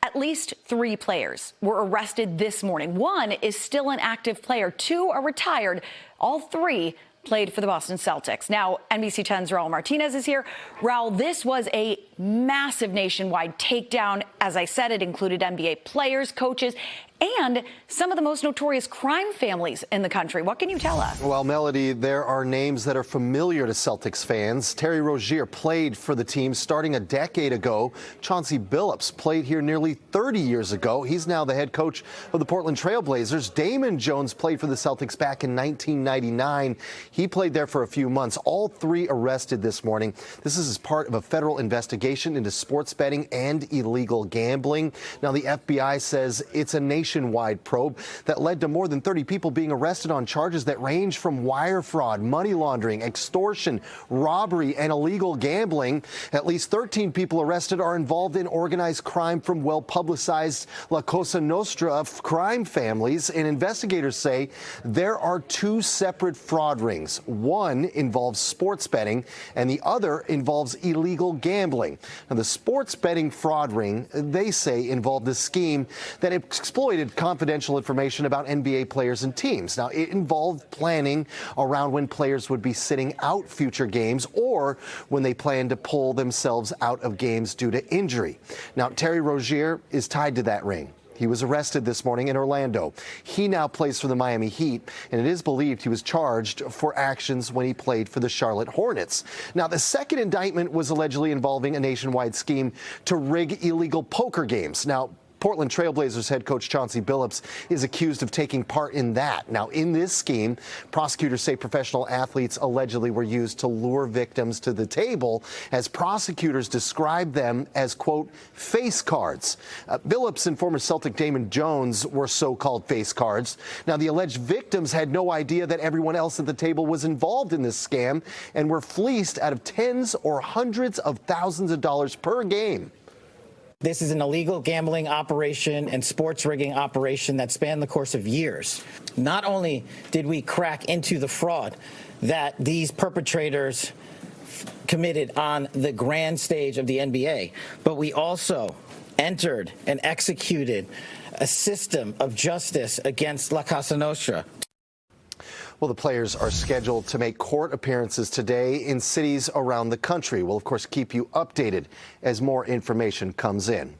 At least 3 players were arrested this morning. 1 is still an active player. 2 are retired. All 3 played for the Boston Celtics. Now, NBC 10's Raul Martinez is here. Raul, this was a massive nationwide takedown. As I said, it included NBA players, coaches, and some of the most notorious crime families in the country. What can you tell us? Well, Melody, there are names that are familiar to Celtics fans. Terry Rozier played for the team starting a decade ago. Chauncey Billups played here nearly 30 years ago. He's now the head coach of the Portland Trail Blazers. Damon Jones played for the Celtics back in 1999. He played there for a few months. All 3 arrested this morning. This is as part of a federal investigation into sports betting and illegal gambling. Now, the FBI says it's a nationwide probe that led to more than 30 people being arrested on charges that range from wire fraud, money laundering, extortion, robbery, and illegal gambling. At least 13 people arrested are involved in organized crime from well-publicized La Cosa Nostra crime families, and investigators say there are 2 separate fraud rings. One involves sports betting, and the other involves illegal gambling. Now, the sports betting fraud ring, they say, involved a scheme that exploited confidential information about NBA players and teams. Now, it involved planning around when players would be sitting out future games or when they planned to pull themselves out of games due to injury. Now, Terry Rozier is tied to that ring. He was arrested this morning in Orlando. He now plays for the Miami Heat, and it is believed he was charged for actions when he played for the Charlotte Hornets. Now, the second indictment was allegedly involving a nationwide scheme to rig illegal poker games. Now, Portland Trail Blazers head coach Chauncey Billups is accused of taking part in that. Now, in this scheme, prosecutors say professional athletes allegedly were used to lure victims to the table, as prosecutors described them as, quote, face cards. Billups and former Celtic Damon Jones were so-called face cards. Now, the alleged victims had no idea that everyone else at the table was involved in this scam and were fleeced out of tens or hundreds of thousands of dollars per game. This is an illegal gambling operation and sports rigging operation that spanned the course of years. Not only did we crack into the fraud that these perpetrators committed on the grand stage of the NBA, but we also entered and executed a system of justice against La Cosa Nostra. Well, the players are scheduled to make court appearances today in cities around the country. We'll, of course, keep you updated as more information comes in.